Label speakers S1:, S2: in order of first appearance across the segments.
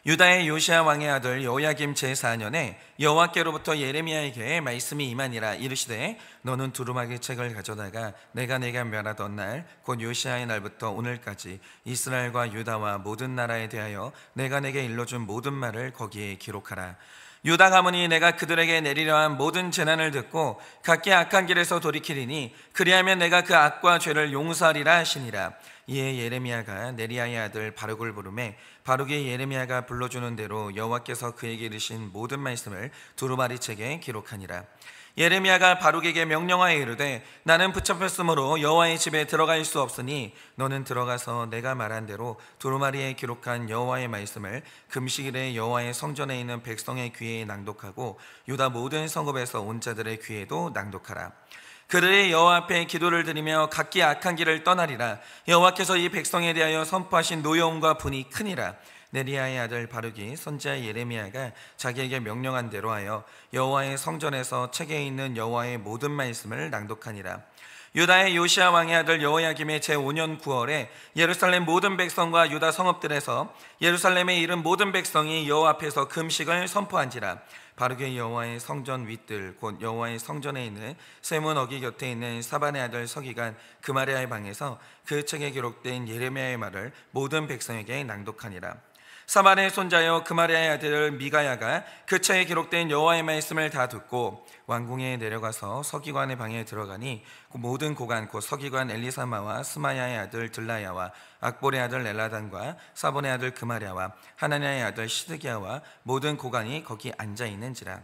S1: 유다의 요시야 왕의 아들 여호야김 제4년에 여호와께로부터 예레미야에게 말씀이 임하니라. 이르시되 너는 두루마기 책을 가져다가 내가 네게 멸하던 날 곧 요시야의 날부터 오늘까지 이스라엘과 유다와 모든 나라에 대하여 내가 네게 일러준 모든 말을 거기에 기록하라. 유다 가문이 내가 그들에게 내리려 한 모든 재난을 듣고 각기 악한 길에서 돌이키리니 그리하면 내가 그 악과 죄를 용서하리라 하시니라. 이에 예레미야가 네리야의 아들 바룩을 부르매 바룩이 예레미야가 불러주는 대로 여호와께서 그에게 이르신 모든 말씀을 두루마리 책에 기록하니라. 예레미야가 바룩에게 명령하여 이르되 나는 붙잡혔으므로 여호와의 집에 들어갈 수 없으니 너는 들어가서 내가 말한 대로 두루마리에 기록한 여호와의 말씀을 금식일에 여호와의 성전에 있는 백성의 귀에 낭독하고 유다 모든 성읍에서 온 자들의 귀에도 낭독하라. 그들의 여호와 앞에 기도를 드리며 각기 악한 길을 떠나리라. 여호와께서 이 백성에 대하여 선포하신 노여움과 분이 크니라. 네리야의 아들 바룩이 선지자 예레미야가 자기에게 명령한 대로 하여 여호와의 성전에서 책에 있는 여호와의 모든 말씀을 낭독하니라. 유다의 요시야 왕의 아들 여호야김의 제5년 9월에 예루살렘 모든 백성과 유다 성읍들에서 예루살렘에 이른 모든 백성이 여호와 앞에서 금식을 선포한지라. 바룩의 여호와의 성전 윗들 곧 여호와의 성전에 있는 세문 어기 곁에 있는 사반의 아들 서기관 그마리아의 방에서 그 책에 기록된 예레미야의 말을 모든 백성에게 낭독하니라. 사반의 손자여 그마리아의 아들 미가야가 그 책에 기록된 여호와의 말씀을 다 듣고 왕궁에 내려가서 서기관의 방에 들어가니 그 모든 고관 곧 서기관 엘리사마와 스마야의 아들 들라야와 악볼의 아들 엘라단과 사본의 아들 그마리아와 하나냐의 아들 시드기야와 모든 고관이 거기 앉아 있는지라.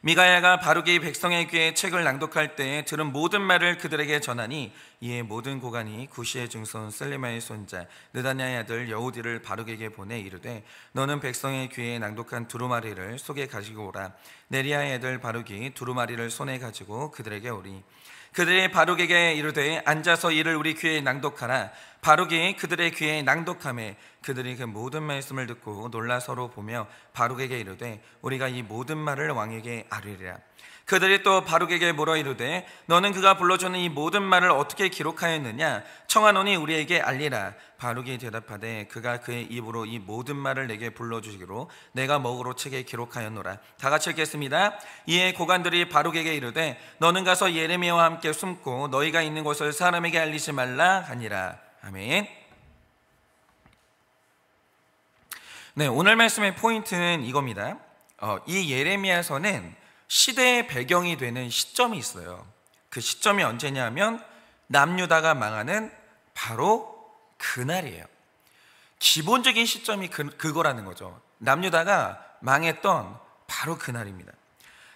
S1: 미가야가 바룩이 백성의 귀에 책을 낭독할 때에 들은 모든 말을 그들에게 전하니 이에 모든 고관이 구시의 증손 슬리마의 손자 느다냐의 아들 여우디를 바룩에게 보내 이르되 너는 백성의 귀에 낭독한 두루마리를 속에 가지고 오라. 네리야의 아들 바룩이 두루마리를 손에 가지고 그들에게 오리. 그들이 바룩에게 이르되 앉아서 이를 우리 귀에 낭독하라. 바룩이 그들의 귀에 낭독하매 그들이 그 모든 말씀을 듣고 놀라 서로 보며 바룩에게 이르되 우리가 이 모든 말을 왕에게 아뢰리라. 그들이 또 바룩에게 물어 이르되 너는 그가 불러주는 이 모든 말을 어떻게 기록하였느냐? 청하노니 우리에게 알리라. 바룩이 대답하되 그가 그의 입으로 이 모든 말을 내게 불러주시기로 내가 먹으로 책에 기록하였노라. 다 같이 읽겠습니다. 이에 고관들이 바룩에게 이르되 너는 가서 예레미야와 함께 숨고 너희가 있는 곳을 사람에게 알리지 말라 하니라. 아멘. 네, 오늘 말씀의 포인트는 이겁니다. 이 예레미야서는 시대의 배경이 되는 시점이 있어요. 그 시점이 언제냐 하면 남유다가 망하는 바로 그날이에요. 기본적인 시점이 그거라는 거죠. 남유다가 망했던 바로 그날입니다.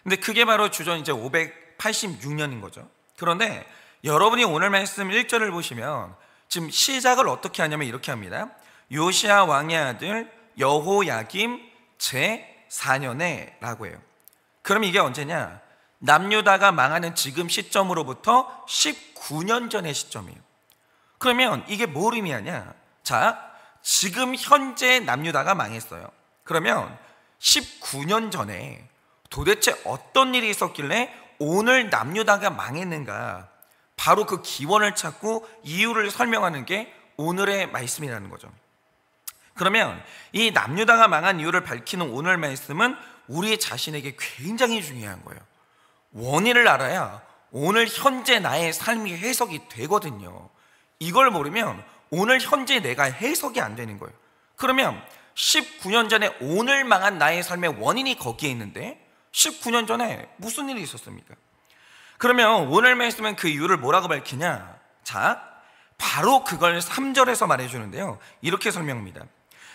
S1: 근데 그게 바로 주전 이제 586년인 거죠. 그런데 여러분이 오늘 말씀 1절을 보시면 지금 시작을 어떻게 하냐면 이렇게 합니다. 요시야 왕의 아들 여호야김 제4년에 라고 해요. 그럼 이게 언제냐? 남유다가 망하는 지금 시점으로부터 19년 전의 시점이에요. 그러면 이게 뭘 의미하냐? 자, 지금 현재 남유다가 망했어요. 그러면 19년 전에 도대체 어떤 일이 있었길래 오늘 남유다가 망했는가? 바로 그 기원을 찾고 이유를 설명하는 게 오늘의 말씀이라는 거죠. 그러면 이 남유다가 망한 이유를 밝히는 오늘 말씀은 우리 자신에게 굉장히 중요한 거예요. 원인을 알아야 오늘 현재 나의 삶이 해석이 되거든요. 이걸 모르면 오늘 현재 내가 해석이 안 되는 거예요. 그러면 19년 전에 오늘 망한 나의 삶의 원인이 거기에 있는데 19년 전에 무슨 일이 있었습니까? 그러면 오늘 말씀은 그 이유를 뭐라고 밝히냐? 자, 바로 그걸 3절에서 말해주는데요. 이렇게 설명합니다.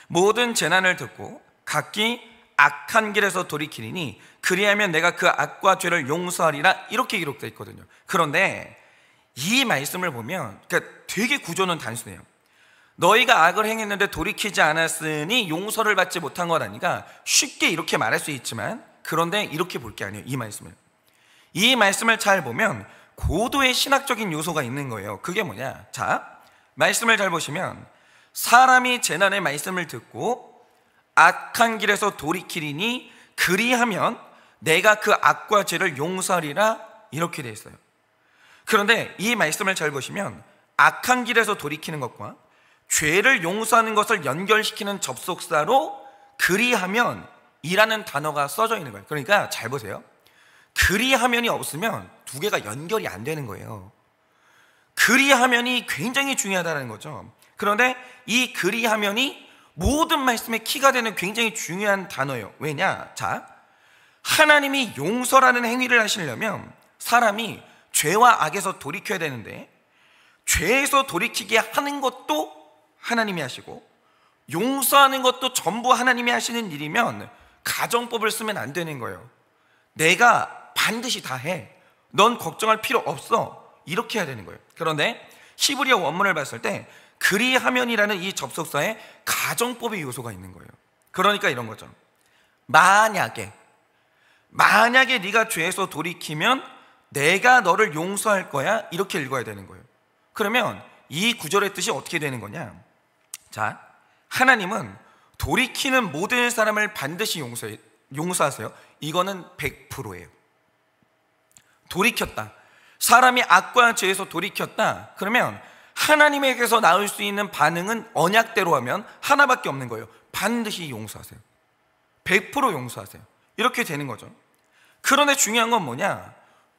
S1: 모든 재난을 듣고 각기 악한 길에서 돌이키리니 그리하면 내가 그 악과 죄를 용서하리라. 이렇게 기록되어 있거든요. 그런데 이 말씀을 보면 되게 구조는 단순해요. 너희가 악을 행했는데 돌이키지 않았으니 용서를 받지 못한 거라니까 쉽게 이렇게 말할 수 있지만 그런데 이렇게 볼 게 아니에요. 이 말씀을 잘 보면 고도의 신학적인 요소가 있는 거예요. 그게 뭐냐? 자, 말씀을 잘 보시면 사람이 재난의 말씀을 듣고 악한 길에서 돌이키리니 그리하면 내가 그 악과 죄를 용서하리라 이렇게 되어 있어요. 그런데 이 말씀을 잘 보시면 악한 길에서 돌이키는 것과 죄를 용서하는 것을 연결시키는 접속사로 그리하면 이라는 단어가 써져 있는 거예요. 그러니까 잘 보세요. 그리하면이 없으면 두 개가 연결이 안 되는 거예요. 그리하면이 굉장히 중요하다는 거죠. 그런데 이 그리하면이 모든 말씀의 키가 되는 굉장히 중요한 단어예요. 왜냐? 자, 하나님이 용서라는 행위를 하시려면 사람이 죄와 악에서 돌이켜야 되는데, 죄에서 돌이키게 하는 것도 하나님이 하시고 용서하는 것도 전부 하나님이 하시는 일이면 가정법을 쓰면 안 되는 거예요. 내가 반드시 다 해, 넌 걱정할 필요 없어, 이렇게 해야 되는 거예요. 그런데 히브리어 원문을 봤을 때 그리하면이라는 이 접속사에 가정법의 요소가 있는 거예요. 그러니까 이런 거죠. 만약에 네가 죄에서 돌이키면 내가 너를 용서할 거야, 이렇게 읽어야 되는 거예요. 그러면 이 구절의 뜻이 어떻게 되는 거냐? 자, 하나님은 돌이키는 모든 사람을 반드시 용서하세요. 이거는 100%예요. 돌이켰다, 사람이 악과 죄에서 돌이켰다, 그러면 하나님에게서 나올 수 있는 반응은 언약대로 하면 하나밖에 없는 거예요. 반드시 용서하세요. 100% 용서하세요. 이렇게 되는 거죠. 그런데 중요한 건 뭐냐?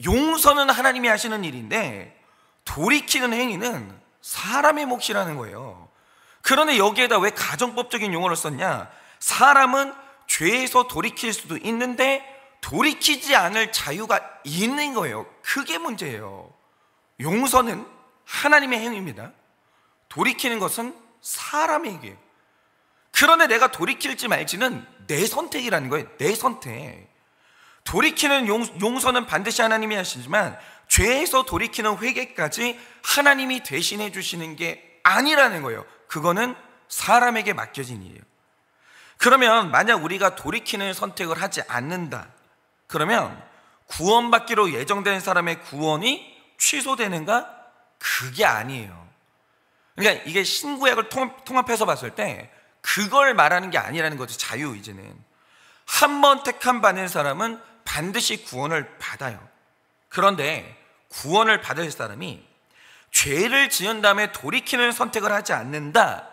S1: 용서는 하나님이 하시는 일인데 돌이키는 행위는 사람의 몫이라는 거예요. 그런데 여기에다 왜 가정법적인 용어를 썼냐? 사람은 죄에서 돌이킬 수도 있는데 돌이키지 않을 자유가 있는 거예요. 그게 문제예요. 용서는 하나님의 행위입니다. 돌이키는 것은 사람의 행위예요. 그런데 내가 돌이킬지 말지는 내 선택이라는 거예요. 내 선택. 돌이키는 용서는 반드시 하나님이 하시지만 죄에서 돌이키는 회개까지 하나님이 대신해 주시는 게 아니라는 거예요. 그거는 사람에게 맡겨진 일이에요. 그러면 만약 우리가 돌이키는 선택을 하지 않는다, 그러면 구원받기로 예정된 사람의 구원이 취소되는가? 그게 아니에요. 그러니까 이게 신구약을 통합해서 봤을 때 그걸 말하는 게 아니라는 거죠. 자유의지는 한 번 택함 받는 사람은 반드시 구원을 받아요. 그런데 구원을 받을 사람이 죄를 지은 다음에 돌이키는 선택을 하지 않는다,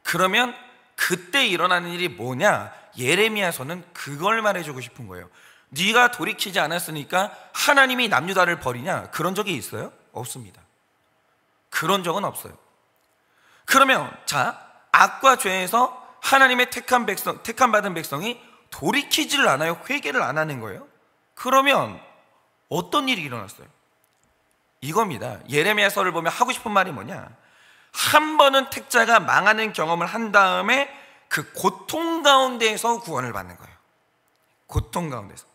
S1: 그러면 그때 일어나는 일이 뭐냐? 예레미야서는 그걸 말해주고 싶은 거예요. 네가 돌이키지 않았으니까 하나님이 남유다를 버리냐? 그런 적이 있어요? 없습니다. 그런 적은 없어요. 그러면 자, 악과 죄에서 하나님의 택함 받은 백성이 돌이키지를 않아요. 회개를 안 하는 거예요. 그러면 어떤 일이 일어났어요? 이겁니다. 예레미야서를 보면 하고 싶은 말이 뭐냐? 한 번은 택자가 망하는 경험을 한 다음에 그 고통 가운데에서 구원을 받는 거예요. 고통 가운데서.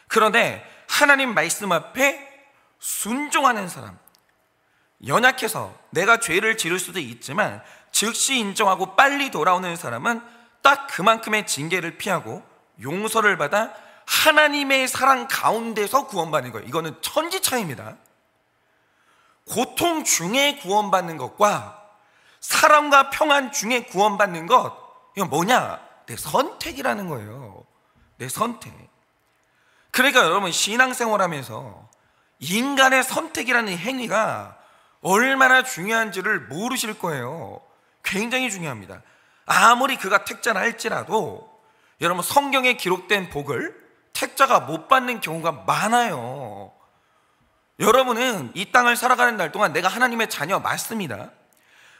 S1: 그런데 하나님 말씀 앞에 순종하는 사람, 연약해서 내가 죄를 지을 수도 있지만 즉시 인정하고 빨리 돌아오는 사람은 딱 그만큼의 징계를 피하고 용서를 받아 하나님의 사랑 가운데서 구원받는 거예요. 이거는 천지차이입니다. 고통 중에 구원받는 것과 사랑과 평안 중에 구원받는 것, 이건 뭐냐? 내 선택이라는 거예요. 내 선택. 그러니까 여러분, 신앙생활하면서 인간의 선택이라는 행위가 얼마나 중요한지를 모르실 거예요. 굉장히 중요합니다. 아무리 그가 택자라 할지라도 여러분, 성경에 기록된 복을 택자가 못 받는 경우가 많아요. 여러분은 이 땅을 살아가는 날 동안 내가 하나님의 자녀 맞습니다.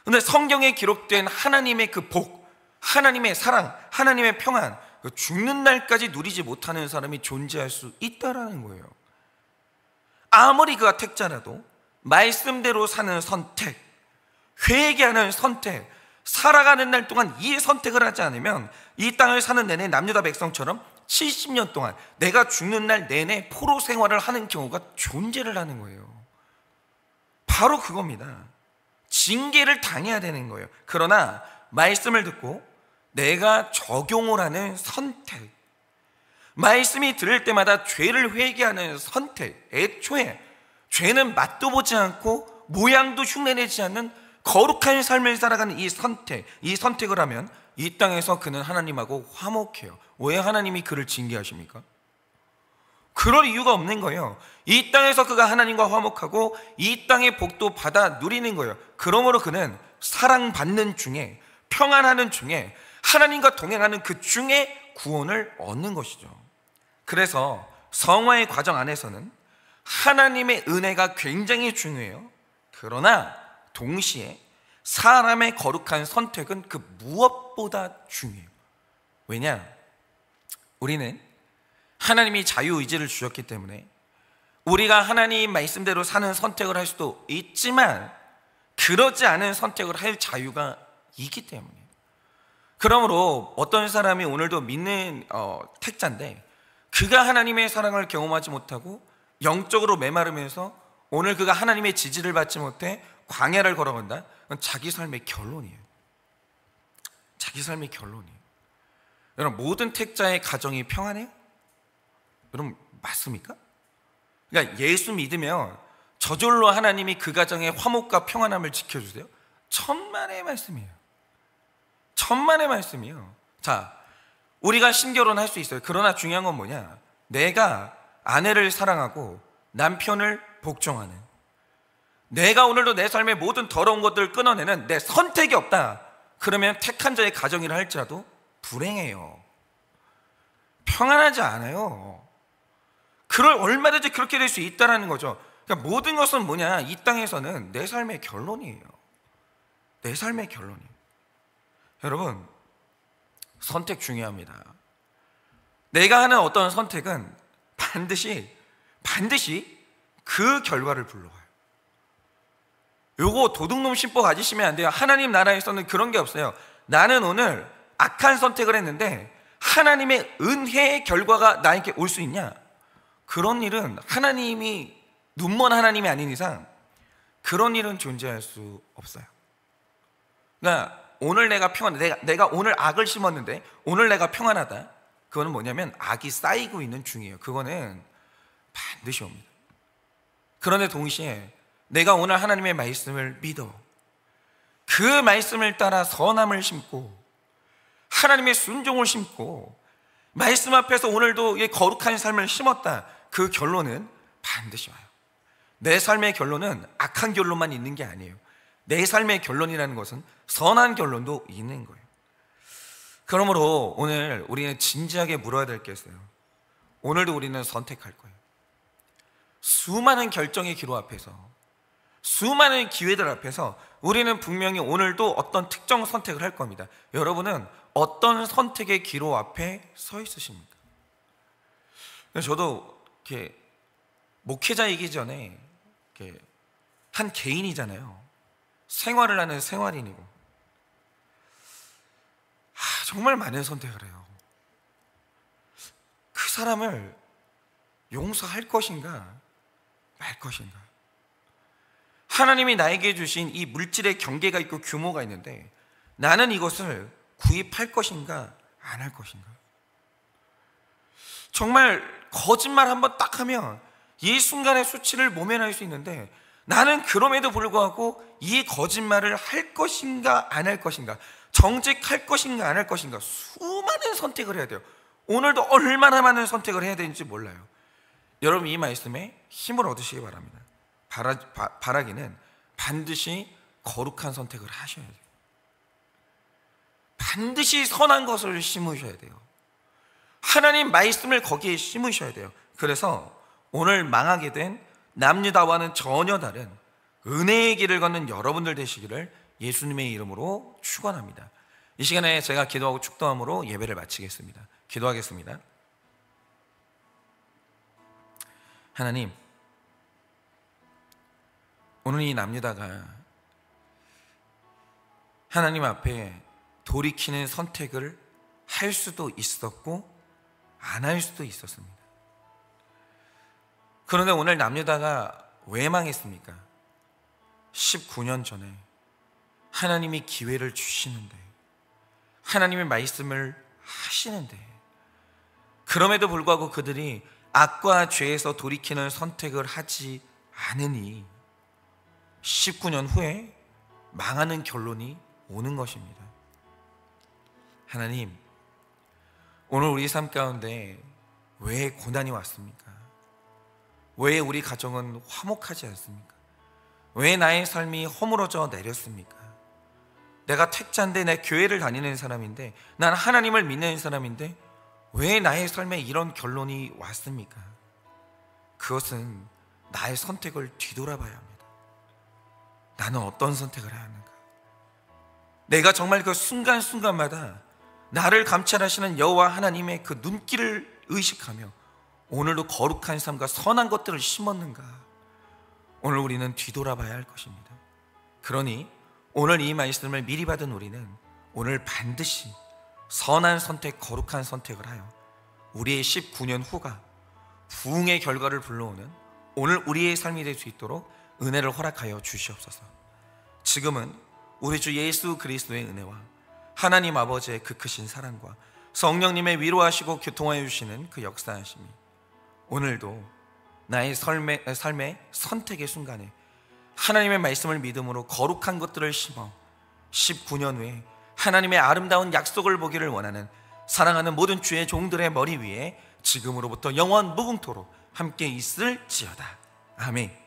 S1: 그런데 성경에 기록된 하나님의 그 복, 하나님의 사랑, 하나님의 평안, 죽는 날까지 누리지 못하는 사람이 존재할 수 있다라는 거예요. 아무리 그가 택자라도 말씀대로 사는 선택, 회개하는 선택, 살아가는 날 동안 이 선택을 하지 않으면 이 땅을 사는 내내 남유다 백성처럼 70년 동안 내가 죽는 날 내내 포로 생활을 하는 경우가 존재를 하는 거예요. 바로 그겁니다. 징계를 당해야 되는 거예요. 그러나 말씀을 듣고 내가 적용을 하는 선택, 말씀이 들을 때마다 죄를 회개하는 선택, 애초에 죄는 맛도 보지 않고 모양도 흉내내지 않는 거룩한 삶을 살아가는 이 선택을 하면 이 땅에서 그는 하나님하고 화목해요. 왜 하나님이 그를 징계하십니까? 그럴 이유가 없는 거예요. 이 땅에서 그가 하나님과 화목하고 이 땅의 복도 받아 누리는 거예요. 그러므로 그는 사랑받는 중에, 평안하는 중에 하나님과 동행하는 그 중에 구원을 얻는 것이죠. 그래서 성화의 과정 안에서는 하나님의 은혜가 굉장히 중요해요. 그러나 동시에 사람의 거룩한 선택은 그 무엇보다 중요해요. 왜냐? 우리는 하나님이 자유의지를 주셨기 때문에 우리가 하나님 말씀대로 사는 선택을 할 수도 있지만 그러지 않은 선택을 할 자유가 있기 때문이에요. 그러므로 어떤 사람이 오늘도 믿는 택자인데 그가 하나님의 사랑을 경험하지 못하고 영적으로 메마르면서 오늘 그가 하나님의 지지를 받지 못해 광야를 걸어간다? 그건 자기 삶의 결론이에요. 자기 삶의 결론이에요. 여러분, 모든 택자의 가정이 평안해요? 여러분, 맞습니까? 그러니까 예수 믿으면 저절로 하나님이 그 가정의 화목과 평안함을 지켜주세요? 천만의 말씀이에요. 천만의 말씀이에요. 자, 우리가 신결혼할 수 있어요. 그러나 중요한 건 뭐냐? 내가 아내를 사랑하고 남편을 복종하는, 내가 오늘도 내 삶의 모든 더러운 것들을 끊어내는 내 선택이 없다. 그러면 택한 자의 가정이라 할지라도 불행해요. 평안하지 않아요. 그럴 얼마든지 그렇게 될 수 있다는 거죠. 그러니까 모든 것은 뭐냐? 이 땅에서는 내 삶의 결론이에요. 내 삶의 결론이에요. 여러분, 선택 중요합니다. 내가 하는 어떤 선택은 반드시 그 결과를 불러와요. 요거 도둑놈 심보 가지시면 안 돼요. 하나님 나라에서는 그런 게 없어요. 나는 오늘 악한 선택을 했는데 하나님의 은혜의 결과가 나에게 올 수 있냐? 그런 일은 하나님이 눈먼 하나님이 아닌 이상 그런 일은 존재할 수 없어요. 그러니까 오늘 내가 평안해, 내가 오늘 악을 심었는데 오늘 내가 평안하다, 그거는 뭐냐면 악이 쌓이고 있는 중이에요. 그거는 반드시 옵니다. 그런데 동시에 내가 오늘 하나님의 말씀을 믿어 그 말씀을 따라 선함을 심고 하나님의 순종을 심고 말씀 앞에서 오늘도 이 거룩한 삶을 심었다, 그 결론은 반드시 와요. 내 삶의 결론은 악한 결론만 있는 게 아니에요. 내 삶의 결론이라는 것은 선한 결론도 있는 거예요. 그러므로 오늘 우리는 진지하게 물어야 될 게 있어요. 오늘도 우리는 선택할 거예요. 수많은 결정의 기로 앞에서, 수많은 기회들 앞에서 우리는 분명히 오늘도 어떤 특정 선택을 할 겁니다. 여러분은 어떤 선택의 기로 앞에 서 있으십니까? 저도 이렇게 목회자이기 전에 이렇게 한 개인이잖아요. 생활을 하는 생활인이고, 정말 많은 선택을 해요. 그 사람을 용서할 것인가 말 것인가. 하나님이 나에게 주신 이 물질의 경계가 있고 규모가 있는데 나는 이것을 구입할 것인가 안 할 것인가. 정말 거짓말 한번 딱 하면 이 순간의 수치를 모면할 수 있는데 나는 그럼에도 불구하고 이 거짓말을 할 것인가 안 할 것인가, 정직할 것인가 안 할 것인가, 수많은 선택을 해야 돼요. 오늘도 얼마나 많은 선택을 해야 되는지 몰라요. 여러분, 이 말씀에 힘을 얻으시기 바랍니다. 바라기는 반드시 거룩한 선택을 하셔야 돼요. 반드시 선한 것을 심으셔야 돼요. 하나님 말씀을 거기에 심으셔야 돼요. 그래서 오늘 망하게 된 남유다와는 전혀 다른 은혜의 길을 걷는 여러분들 되시기를 예수님의 이름으로 축원합니다. 이 시간에 제가 기도하고 축도함으로 예배를 마치겠습니다. 기도하겠습니다. 하나님, 오늘 이 남유다가 하나님 앞에 돌이키는 선택을 할 수도 있었고 안 할 수도 있었습니다. 그런데 오늘 남유다가 왜 망했습니까? 19년 전에 하나님이 기회를 주시는데, 하나님의 말씀을 하시는데, 그럼에도 불구하고 그들이 악과 죄에서 돌이키는 선택을 하지 않으니 19년 후에 망하는 결론이 오는 것입니다. 하나님, 오늘 우리 삶 가운데 왜 고난이 왔습니까? 왜 우리 가정은 화목하지 않습니까? 왜 나의 삶이 허물어져 내렸습니까? 내가 택자인데, 내 교회를 다니는 사람인데, 난 하나님을 믿는 사람인데 왜 나의 삶에 이런 결론이 왔습니까? 그것은 나의 선택을 뒤돌아봐야 합니다. 나는 어떤 선택을 해야 하는가? 내가 정말 그 순간순간마다 나를 감찰하시는 여호와 하나님의 그 눈길을 의식하며 오늘도 거룩한 삶과 선한 것들을 심었는가? 오늘 우리는 뒤돌아봐야 할 것입니다. 그러니 오늘 이 말씀을 미리 받은 우리는 오늘 반드시 선한 선택, 거룩한 선택을 하여 우리의 19년 후가 부흥의 결과를 불러오는 오늘 우리의 삶이 될 수 있도록 은혜를 허락하여 주시옵소서. 지금은 우리 주 예수 그리스도의 은혜와 하나님 아버지의 그 크신 사랑과 성령님의 위로하시고 교통하여 주시는 그 역사하심이 오늘도 나의 삶의 선택의 순간에 하나님의 말씀을 믿음으로 거룩한 것들을 심어 19년 후에 하나님의 아름다운 약속을 보기를 원하는 사랑하는 모든 주의 종들의 머리 위에 지금으로부터 영원 무궁토록 함께 있을지어다. 아멘.